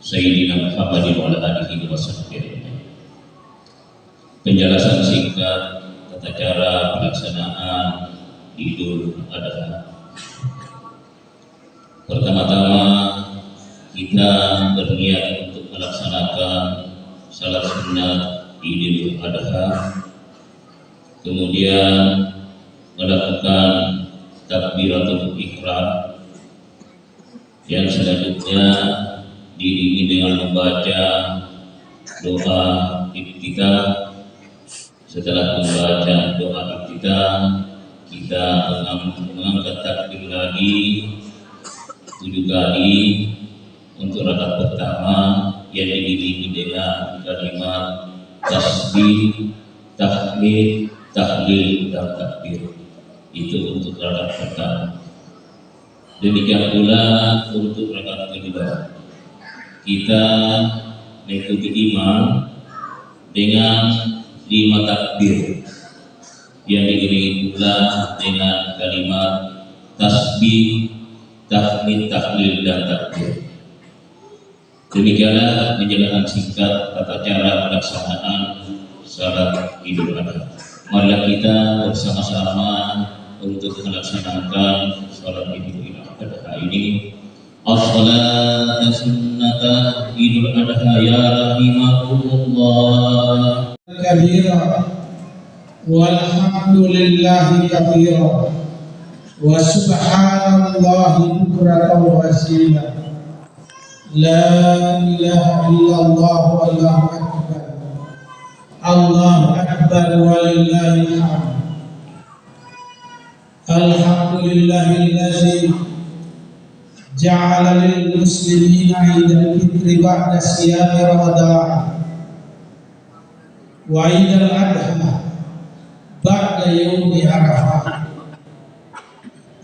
Sayyidina Muhammadin wa ala alihi wa sahbihi. Penjelasan singkat tata cara pelaksanaan Idul Adha. Pertama-tama kita berniat untuk melaksanakan salat sunat Idul Adha, kemudian melakukan takbiratul ihram, yang selanjutnya diiringi dengan membaca doa iftitah. Setelah membaca doa iftitah, kita mengangkat takbir lagi 7 kali untuk rakaat pertama, yang diiringi dengan kalimat tasbih, tahmid, tahlil, dan takbir. Itu untuk rakaat pertama. Demikian pula untuk rakaat kedua, kita mengikuti imam dengan 5 takbir yang diiringi pula dengan kalimat tasbih, tahmid, tahlil, dan takbir. Demikianlah penjelasan singkat tata cara pelaksanaan salat Idul Adha. Marilah kita bersama-sama untuk melaksanakan salat Idul Adha ini. As-salatu sunnata Idul Adha ya rahimakumullah. Kabira walhamdulillahi katsira wa subhanallahi bukratan wa asila. La ilaha illallah wallahu akbar. Allahu akbar walillahil hamd. Alhamdulillahilladzi ja'ala lil muslimina 'idal fitri ba'da siyami Ramadan wa 'idal adha ba'da yaumi Arafah.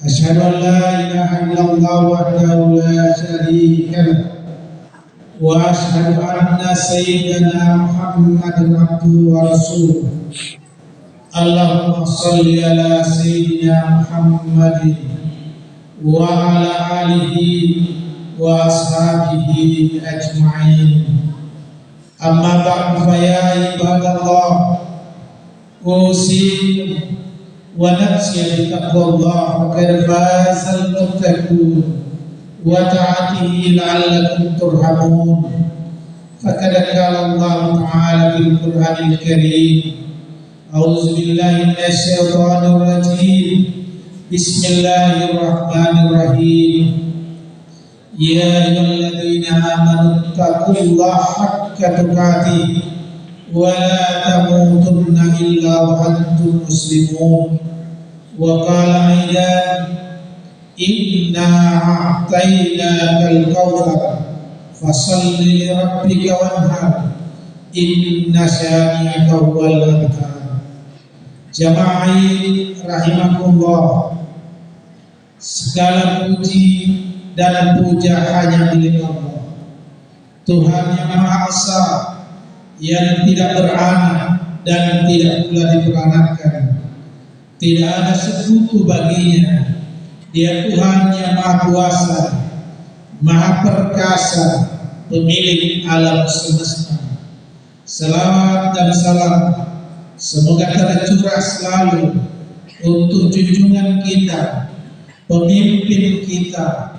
Asyhadu an la ilaha illallah wahdahu la syarika lah wa asyhadu anna sayyidana Muhammadan abduhu wa rasuluh. Allahumma shalli ala sayyidina Muhammadin wa ala alihi wa ashabihi ajma'in. Amma ba'du, fa ya ibadallah, usikum wa nafsi bi taqwallah, faqad fazal muttaqun wa ta'atihi la'allakum turhamun. Faqad qala Allah ta'ala fil Qur'anil Karim, a'udzu billahi minasy syaithanir rajim. Bismillahirrahmanirrahim. Ya ayyuhalladzina amanu taqullaha haqqa tuqatih wa la tamutunna illa wa antum muslimun. Wa qala aidan, inna a'tainakal kautsar fashalli li rabbika wanhar inna syani'aka huwal abtar. Jama'i rahimakumullah, segala puji dan puja hanya milik Allah, Tuhan yang Maha Esa, yang tidak beranak dan tidak pula diperanatkan. Tidak ada sekutu baginya. Dia Tuhan yang Maha Kuasa, Maha Perkasa, pemilik alam semesta. Salawat dan salam semoga tercurah selalu untuk junjungan kita, pemimpin kita,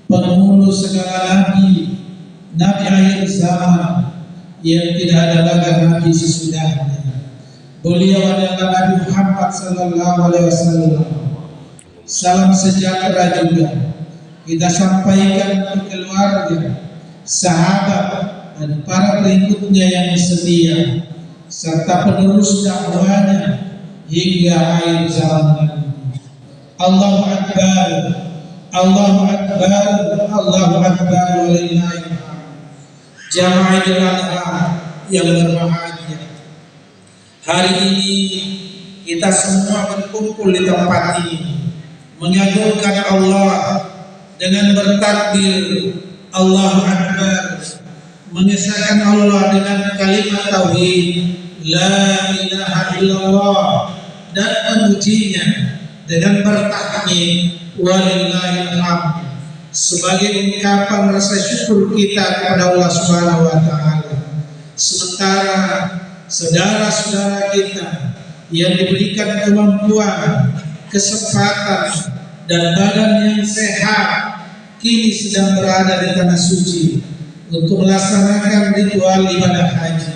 penghulu segala nabi, Nabi akhir zaman yang tidak ada lagi nabi sesudahnya. Beliau adalah Nabi Muhammad sallallahu alaihi wasallam. Salam sejahtera juga kita sampaikan untuk keluarga, sahabat, dan para pengikutnya yang setia, serta penerus dakwahnya hingga akhir zaman. Allahu Akbar, Allahu Akbar, Allahu Akbar walillahil hamd. Jamaah Idul Adha yang berbahagia, hari ini kita semua berkumpul di tempat ini mengagungkan Allah dengan bertakbir Allahu Akbar, mengesahkan Allah dengan kalimat tauhid la ilaha illallah, dan memujinya dengan bertahmid walillahil hamd. sebagai ungkapan rasa syukur kita kepada Allah Subhanahu wa taala. Sementara saudara-saudara kita yang diberikan kemampuan, kesempatan dan badan yang sehat kini sedang berada di tanah suci untuk melaksanakan ritual ibadah haji.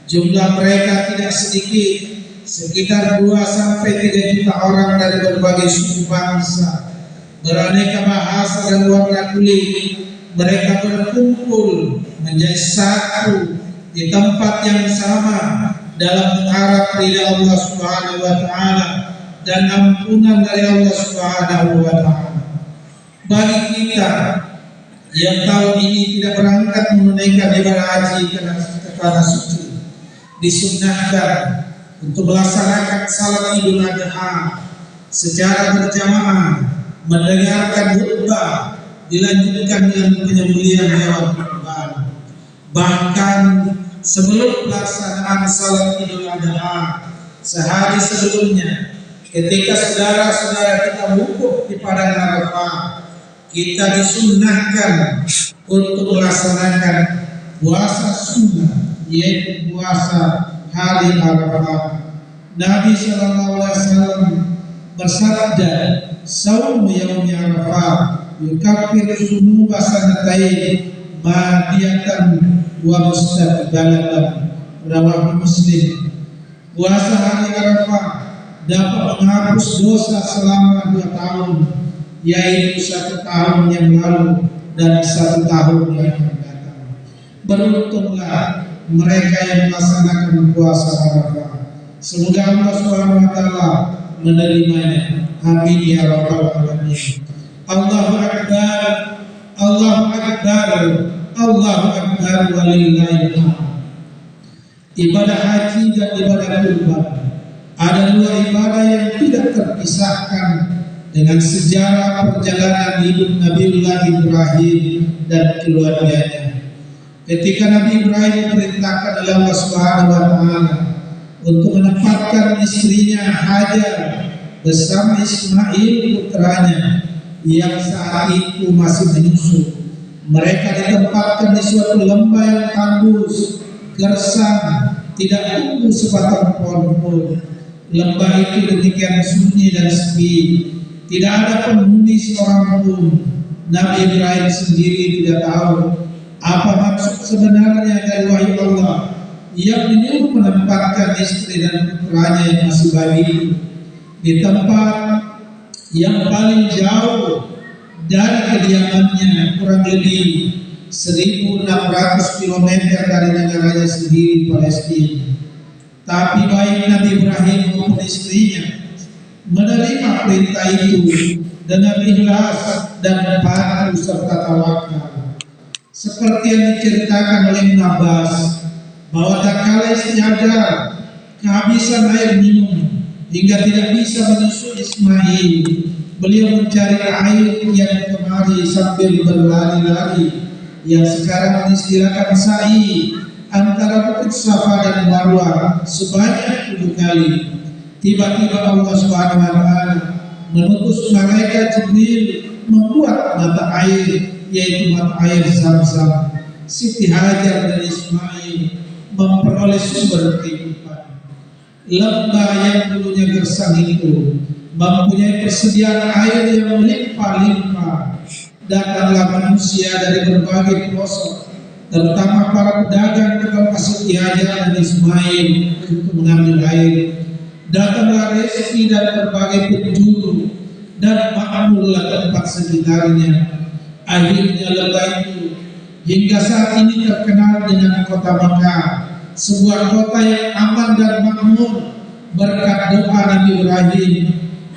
Jumlah mereka tidak sedikit, sekitar 2-3 juta orang dari berbagai suku bangsa, beraneka bahasa dan warna kulit. Mereka berkumpul menjadi satu di tempat yang sama dalam mengharap ridha Allah Subhanahu wa taala dan ampunan dari Allah Subhanahu wa taala. Bagi kita yang tahun ini tidak berangkat menunaikan ibadah haji ke tanah suci, disunnahkan untuk melaksanakan salat Idul Adha secara berjamaah, mendengarkan khutbah, dilanjutkan dengan penyembelihan hewan kurban. Bahkan sebelum pelaksanaan salat Idul Adha, sehari sebelumnya, ketika saudara-saudara kita wukuf di padang Arafah, kita disunnahkan untuk melaksanakan puasa sunnah, yaitu puasa hari Arafah. Nabi SAW bersabda, "Saum yaumi Arafah yukaffir dzunuba sanatain madiyatan wa mustaqbalatan." Rawahu Muslim. Puasa hari Arafah dapat menghapus dosa selama 2 tahun, yaitu 1 tahun yang lalu dan 1 tahun yang akan datang. Beruntunglah mereka yang melaksanakan puasa Arafah. Semoga Allah Subhanahu wa taala menerimanya. Amin ya rabbal alamin. Allahu akbar, Allahu akbar, Allahu akbar walillahil hamd. Ibadah haji dan ibadah kurban ada 2 ibadah yang tidak terpisahkan dengan sejarah perjalanan hidup Nabiullah Ibrahim dan keluarganya. Ketika Nabi Ibrahim diperintahkan oleh Allah Subhanahu wa taala untuk menempatkan istrinya Hajar bersama Ismail putranya yang saat itu masih menyusu. Mereka ditempatkan di suatu lembah yang tandus, gersang, tidak tumbuh sebatang pohon pun. Lembah itu demikian sunyi dan sepi, tidak ada penghuni seorang pun. Nabi Ibrahim sendiri tidak tahu apa maksud sebenarnya dari wahyu Allah yang menyuruh menempatkan istri dan putranya yang masih bayi di tempat yang paling jauh dari kediamannya, kurang lebih 1.600 km dari negaranya sendiri, Palestina. Tapi baik Nabi Ibrahim maupun istrinya menerima perintah itu dengan ikhlas dan patuh serta tawakal. Seperti yang diceritakan oleh Ibn Abbas, bahwa tatkala istri Hajar kehabisan air minum hingga tidak bisa menyusu Ismail, beliau mencari air yang kemari sambil berlari-lari, yang sekarang mengistilahkan sa'i antara Bukit Safa dan Marwah sebanyak 7 kali. Tiba-tiba Allah Subhanahu wa taala mengutus malaikat Jibril membuat mata air, yaitu mata air Zam-Zam. Siti Hajar dan Ismail memperoleh sumber kehidupan. Lembah yang dulunya gersang itu mempunyai persediaan air yang melimpah-limpah. Datanglah manusia dari berbagai pelosok, terutama para pedagang ke tempat Siti Hajar dan Ismail untuk mengambil air. Datanglah rezeki dari berbagai penjuru dan makmurlah tempat sekitarnya. Akhirnya lembah itu hingga saat ini terkenal dengan kota Mekah, sebuah kota yang aman dan makmur berkat doa Nabi Ibrahim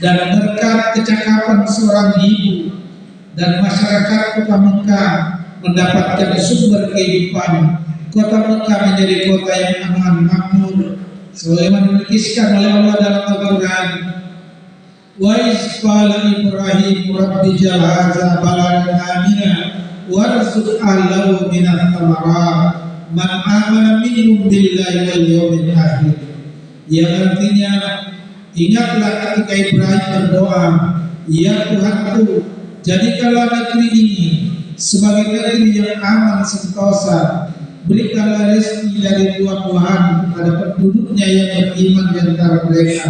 dan berkat kecakapan seorang ibu. Dan masyarakat kota Mekah mendapatkan sumber kehidupan. Kota Mekah menjadi kota yang aman makmur, sebagaimana dikisahkan oleh Allah dalam Al-Quran. Wa iz qala Ibrahim rabbi ja'al hadza baladan amina warzuq ahlahu minat thamarat man amana minhum billahi wal yawmil akhir. Yang artinya, ingatlah ketika Ibrahim berdoa, ya Tuhanku, jadikanlah negeri ini sebagai negeri yang aman sentosa. Berikanlah rezeki dari buah-buahan kepada penduduknya yang beriman di antara mereka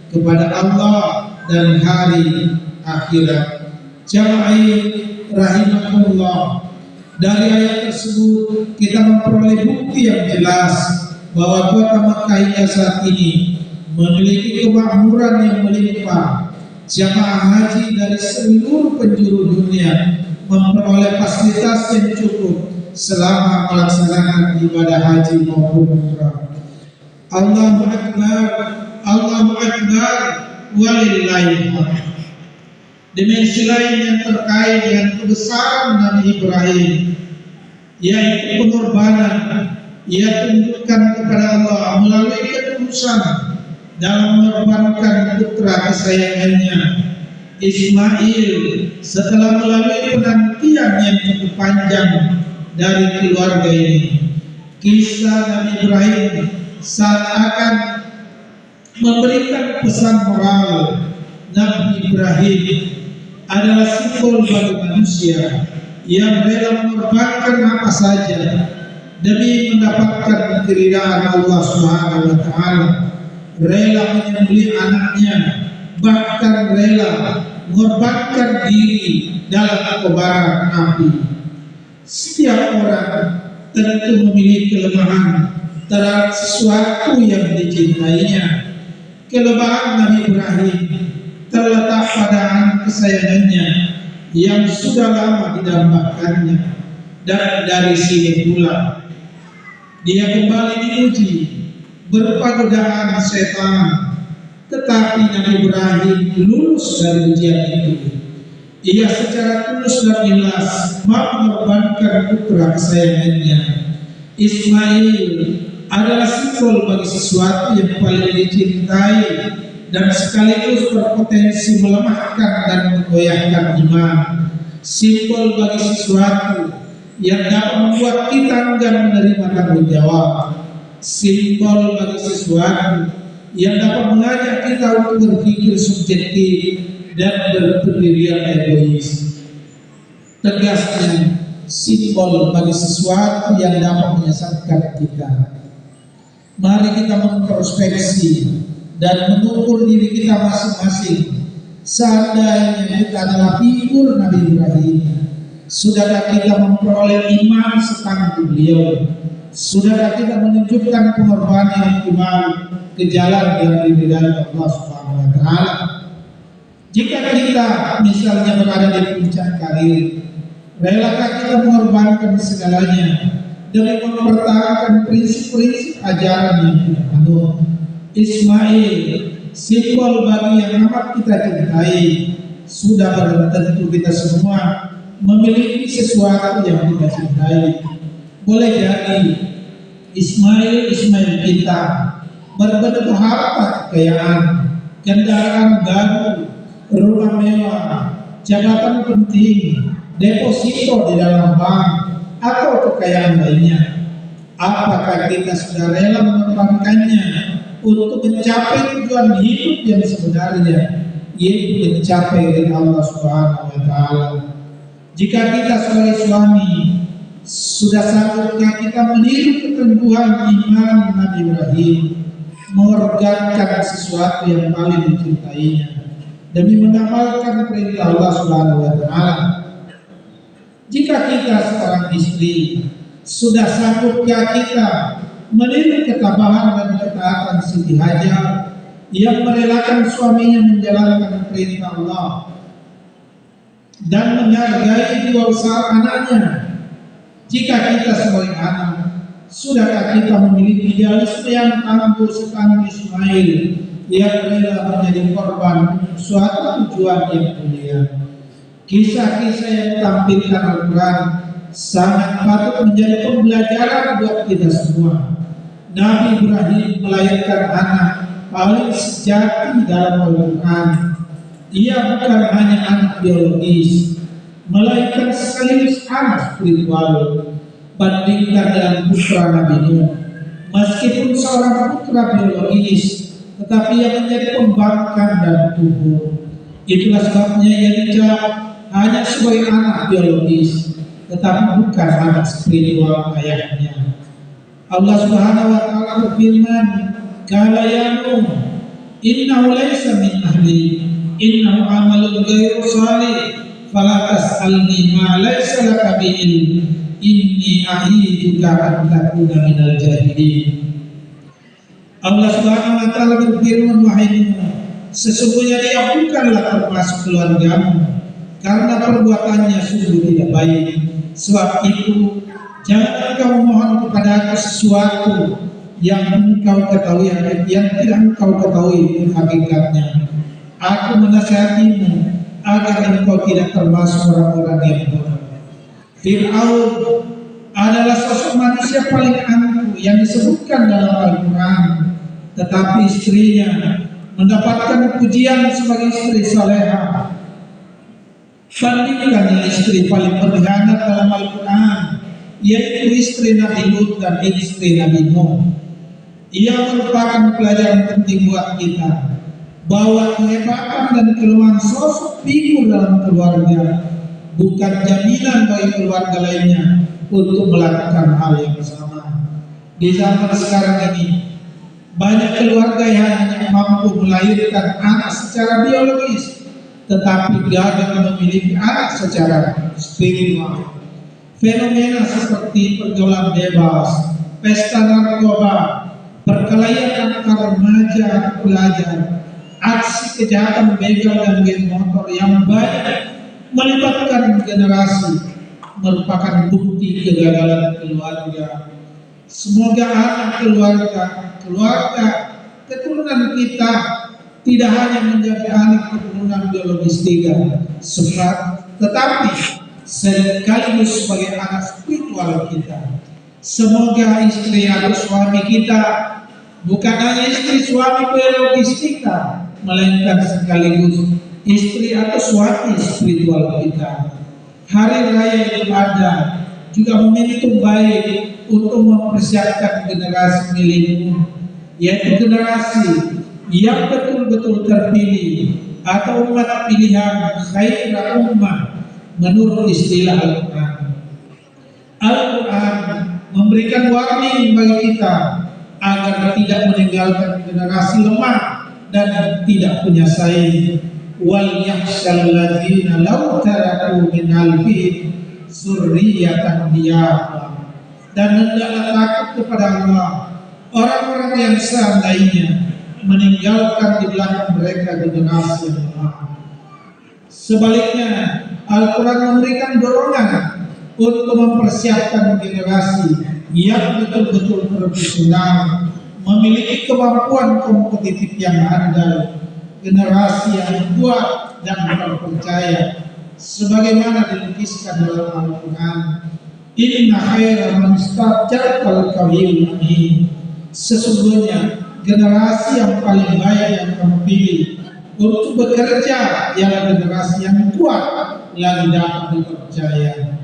kepada Allah dan hari akhirat. Jama'i rahimahullah, dari ayat tersebut kita memperoleh bukti yang jelas bahwa kota Makkah hingga saat ini memiliki kemakmuran yang melimpah. Jamaah haji dari seluruh penjuru dunia memperoleh fasilitas yang cukup selama melaksanakan ibadah haji maupun umrah. Allahu Akbar, Allahu Akbar, walillahil hamd. Dimensi lain yang terkait dengan kebesaran Nabi Ibrahim, yaitu pengorbanan ia tunjukkan kepada Allah melalui ketulusan dalam mengorbankan putra kesayangannya Ismail setelah melalui penantian yang cukup panjang dari keluarga ini. Kisah Nabi Ibrahim saat akan memberikan pesan moral. Nabi Ibrahim adalah simbol bagi manusia yang rela mengorbankan apa saja demi mendapatkan keridhaan Allah Subhanahu wa taala, rela menyembelih anaknya, bahkan rela mengorbankan diri dalam kobaran api. Setiap orang tentu memiliki kelemahan terhadap sesuatu yang dicintainya. Kelemahan Nabi Ibrahim terletak pada anak kesayangannya yang sudah lama didambakannya, dan dari sini pula dia kembali diuji berupa godaan setan. Tetapi Nabi Ibrahim lulus dari ujian itu. Ia secara tulus dan ikhlas mau mengorbankan putra kesayangannya. Ismail adalah simbol bagi sesuatu yang paling dicintai dan sekaligus berpotensi melemahkan dan menggoyahkan iman. Simbol bagi sesuatu yang dapat membuat kita enggan menerima tanggung jawab. Simbol bagi sesuatu yang dapat mengajak kita untuk berpikir subjektif dan berpendirian egois. Tegasnya, simbol bagi sesuatu yang dapat menyesatkan kita. Mari kita mengintrospeksi dan mengukur diri kita masing-masing. Seandainya kita adalah figur Nabi Ibrahim, sudahkah kita memperoleh iman setangguh beliau? Sudahkah kita menunjukkan pengorbanan iman ke jalan yang diridhai Allah Subhanahu wa taala? Jika kita misalnya berada di puncak karir, relakah kita mengorbankan segalanya demi mempertahankan prinsip-prinsip ajaran yang kita anut? Ismail, simbol bagi yang amat kita cintai, sudah barang tentu kita semua memiliki sesuatu yang kita cintai. Boleh jadi Ismail kita berbentuk harta kekayaan, kendaraan baru, rumah mewah, jabatan penting, deposito di dalam bank, atau kekayaan lainnya. Apakah kita sudah rela mengorbankannya untuk mencapai tujuan hidup yang sebenarnya, yaitu mencapai ridha Allah Subhanahu wa taala? Jika kita sebagai suami sudah sanggupkah kita meniru keteguhan iman Nabi Ibrahim, mengorbankan sesuatu yang paling dicintainya demi mengamalkan perintah Allah Subhanahu wa taala? Jika kita seorang istri, sudah sanggupkah kita meniru ketabahan dan ketaatan Siti Hajar yang merelakan suaminya menjalankan perintah Allah dan menghargai jiwa usaha anaknya? Jika kita sebagai anak, sudahkah kita memiliki idealisme yang tangguh setangguh Ismail yang rela menjadi korban suatu tujuan yang mulia? Kisah-kisah yang ditampilkan Al-Quran sangat patut menjadi pembelajaran buat kita semua. Nabi Ibrahim melahirkan anak paling sejati dalam Al-Quran. Ia bukan hanya anak biologis, melainkan sekaligus anak spiritual. Bandingkan dengan putra Nabi Nuh, meskipun seorang putra biologis, tetapi ia menjadi pembangkang dan tubuh. Itulah sebabnya ia dijawab hanya sebagai anak biologis, tetapi bukan anak spiritual ayahnya. Allah Subhanahu wa taala berfirman, "Qala ya Nuh, innahu laysa min ahli, innahu amalun ghairu salih, fala tas'alni ma laysa laka bihi ilm, inni a'iduka an takuna minal jahilin." Allah Subhanahu wa taala berfirman, "Wahai Nuh, sesungguhnya dia bukanlah termasuk keluargamu, karena perbuatannya sungguh tidak baik. Sebab itu, jangan engkau memohon kepada aku sesuatu yang engkau ketahui, yang tidak engkau ketahui hakikatnya. Aku menasihatimu agar engkau tidak termasuk orang-orang yang bodoh." Fir'aun adalah sosok manusia paling angkuh yang disebutkan dalam Al-Quran, tetapi istrinya mendapatkan pujian sebagai istri salehah. Bandingkan istri paling berkhianat dalam Al-Quran, yaitu istri Nabi Lut dan istri Nabi Nuh. Ia merupakan pelajaran penting buat kita bahwa kehebatan dan kelemahan sosok figur dalam keluarga bukan jaminan bagi keluarga lainnya untuk melakukan hal yang sama. Di zaman sekarang ini, banyak keluarga yang hanya mampu melahirkan anak secara biologis, tetapi gagal memiliki anak secara spiritual. Fenomena seperti pergaulan bebas, pesta narkoba, perkelahian antar remaja atau pelajar, aksi kejahatan begal dan geng motor yang banyak melibatkan generasi merupakan bukti kegagalan keluarga. Semoga anak keluarga keturunan kita tidak hanya menjadi anak keturunan biologis tetapi sekaligus sebagai anak spiritual kita. Semoga istri atau suami kita bukan hanya istri suami biologis kita, melainkan sekaligus istri atau suami spiritual kita. Hari raya Idul Adha juga momentum baik untuk mempersiapkan generasi milenium, yaitu generasi yang betul-betul terpilih atau umat pilihan khairul ummah menurut istilah Al-Quran. Al-Quran memberikan warning bagi kita agar tidak meninggalkan generasi lemah dan tidak punya saing. Wal yakhshal ladzina law taraku min alfihim dzurriyyatan dhiyafah. Dan hendaklah takut kepada Allah orang-orang yang seandainya meninggalkan di belakang mereka generasi yang lemah. Sebaliknya, Al-Quran memberikan dorongan untuk mempersiapkan generasi yang betul-betul profesional, memiliki kemampuan kompetitif yang handal, generasi yang kuat dan terpercaya, sebagaimana dilukiskan dalam Al-Quran. Inna khaira man istajabal qawiyul amin. Sesungguhnya generasi yang paling baik yang kamu pilih untuk bekerja ialah generasi yang kuat lagi dapat dipercaya.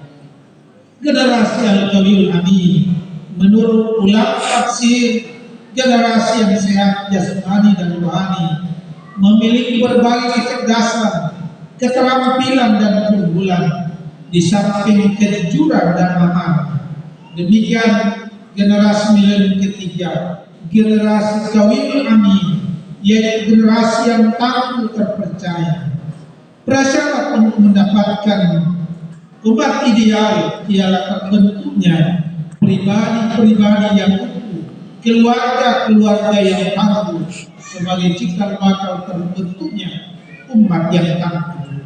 Generasi al-qawiyul amin menurut ulama tafsir, generasi yang sehat jasmani dan rohani, memiliki berbagai kecerdasan, keterampilan dan keunggulan, di samping kejujuran dan amanah. Demikian generasi milenium ketiga, generasi qawiyul amin, yaitu generasi yang tangguh terpercaya. Prasyarat untuk mendapatkan umat ideal ialah terbentuknya pribadi-pribadi yang utuh, keluarga-keluarga yang tangguh, sebagai cikal bakal terbentuknya umat yang tangguh.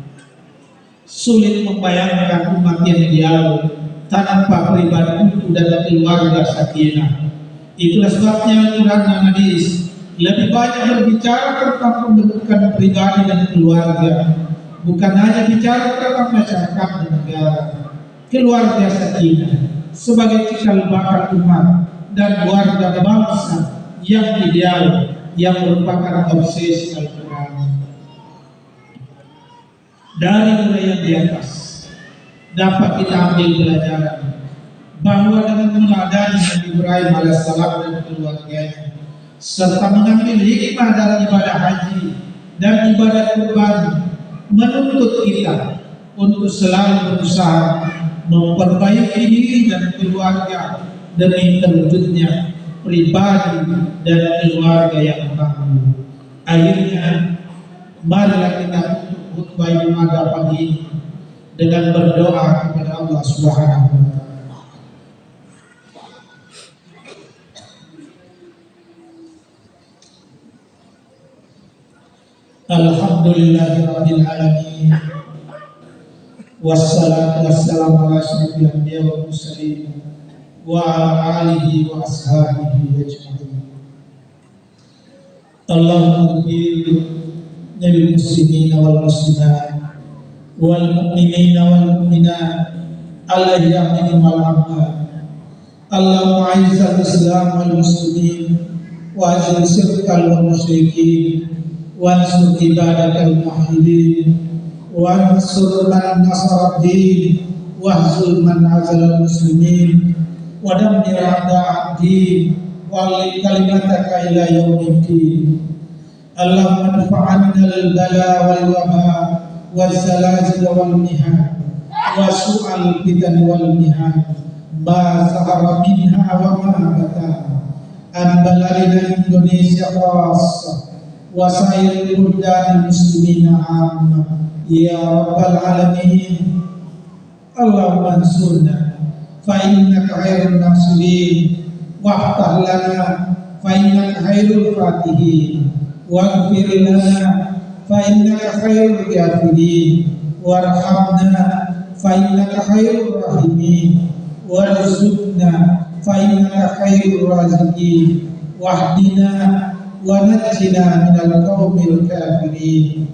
Sulit membayangkan umat yang ideal tanpa pribadi utuh dan keluarga sakinah. Itulah sebabnya Al-Quran dan hadis lebih banyak berbicara tentang pembentukan pribadi dan keluarga, bukan hanya bicara tentang masyarakat dan negara. Keluarga sakinah sebagai cikal bakal umat dan warga bangsa yang ideal, yang merupakan obsesi Al-Quran. Dari uraian di atas dapat kita ambil pelajaran bahwa dengan meneladani Nabi Ibrahim alaihissalam dan keluarganya, serta mengambil hikmah dalam ibadah haji dan ibadah kurban, menuntut kita untuk selalu berusaha memperbaiki diri dan keluarga demi terwujudnya pribadi dan keluarga yang makmur. Akhirnya, marilah kita tutup khutbah Jumat pagi ini dengan berdoa kepada Allah Subhanahu wa taala. Alhamdulillahirabbil alamin. Wassalatu wassalamu ala asyrofil anbiya'i wal mursalin wa ala alihi wa ashabihi ajma'in. Allahumma ighfir lil muslimina wal muslimat wal mu'minina wal mu'minat alladzina minhum wal amwat. Allahumma a'izzal islam wal muslimin wa azil syirkal wal musyrikin wansur ibadakal muwahhidin wansur man nasara ad-din wahzul man azal muslimin wa dammir a'da'ad-din wa'li kalimataka ila yaumiddin. Allahumma adfa'anna al-bala wal waba wal zalazil wal mihan wa su'al fitan wal mihan ma zahara minha wa ma batana an baladina Indonesia khassa wa sairil buldanil muslimina amma ya rabbal alamin. Allahumma ansurna fa innaka khairun nasirin waftah lana fa innaka khairul fatihin waghfir lana fa innaka khairul ghafirin warhamna fa innaka khairur rahimin warzuqna fa innaka khairur raziqin wahdina wa najjina minal qaumil kafirin.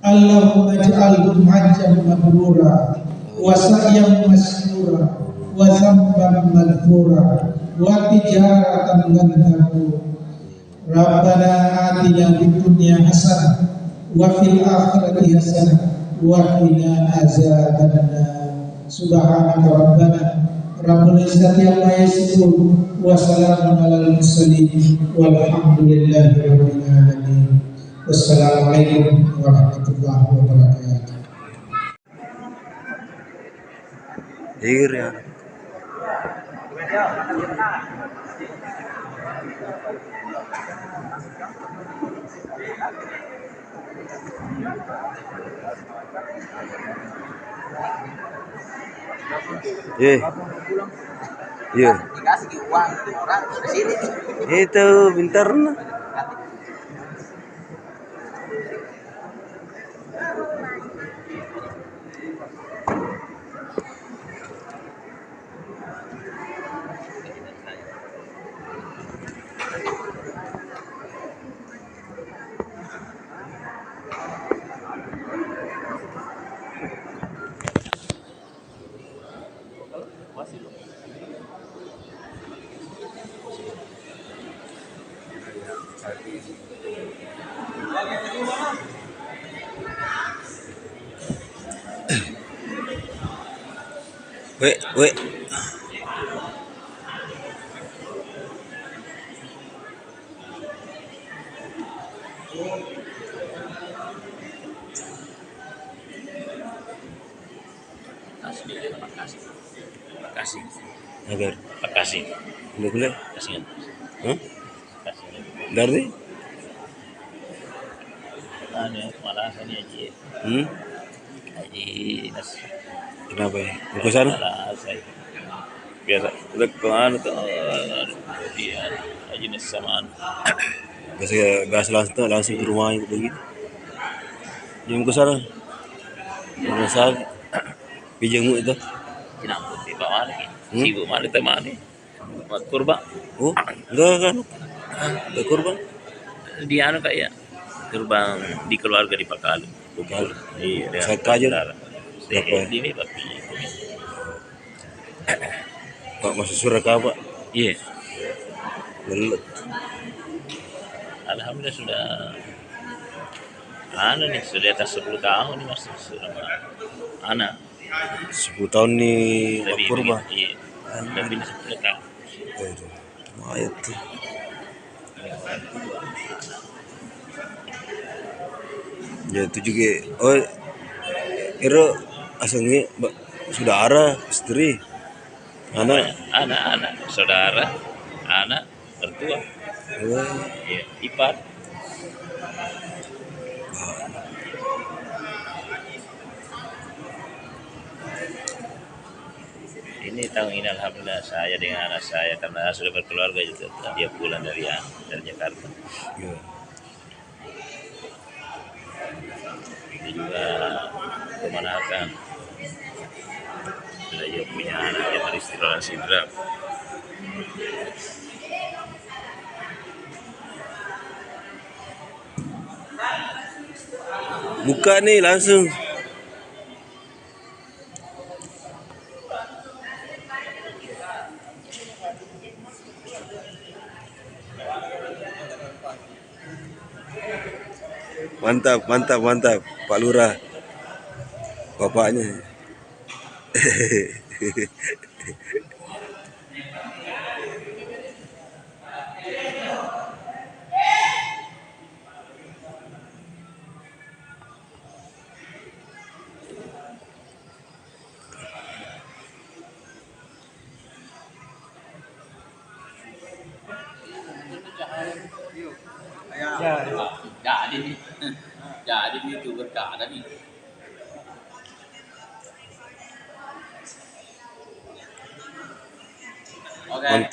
Allahumma ij'alhum hajjan mabrura wa sa'yan masrura wa zamban maghfura wa tijaratan lan tabur. Rabbana atina fid dunya hasanah wa fil akhirati hasanah wa qina azabannar. Subhanaka rabbana rabbul izzati amma yasifun wa salamun alal mursalin walhamdulillahi rabbil alamin. Wassalamualaikum warahmatullahi wabarakatuh. Iya. Iya. Dikasih uang itu orang di sini. Itu pintar nah. Weh. Makasih. Agar Makasih. boleh. Kasihan. Hah? Kasihan. Dari? Ano, malasan ni Haji. Haji nas Kenapa ya? Mau ke sana? malasay. Biasa. Udah kung ano to, dia Haji nas samaan. Gas langsung ke rumah ibu begitu. Jadi mau ke sana? Mau sana? Pinjam itu? Kinampot di bawah lagi. Sigo mana teman ni. Kurba. Oh, enggak kan? Enggak kurban? Di ano kaya terbang di keluarga di Pakalu. Pakalu. Iya. Saya kaji. Berapa? Di ini tapi. Pak masuk Suraka Pak. Iya. Lelet. Alhamdulillah sudah nih sudah atas 10 tahun nih Mas sudah anak 10 tahun nih Pak Purba. Iya. Lebih dari 10 tahun. Lumayan tuh. Ya itu juga. Oh, Iro Asalnya saudara, istri, anak. Anak-anak, saudara, anak, mertua, Oh, ya, ipar. Ini tahun ini alhamdulillah saya dengan anak saya karena sudah berkeluarga juga dia pulang dari Jakarta. iya. Dia juga kemanakan. Sudah dia punya anak yang beristilah sidra. Buka nih langsung. Mantap, mantap, mantap. Pak Lurah, bapaknya. Jadi nih, jadi nih tuh berkada nih. Oke.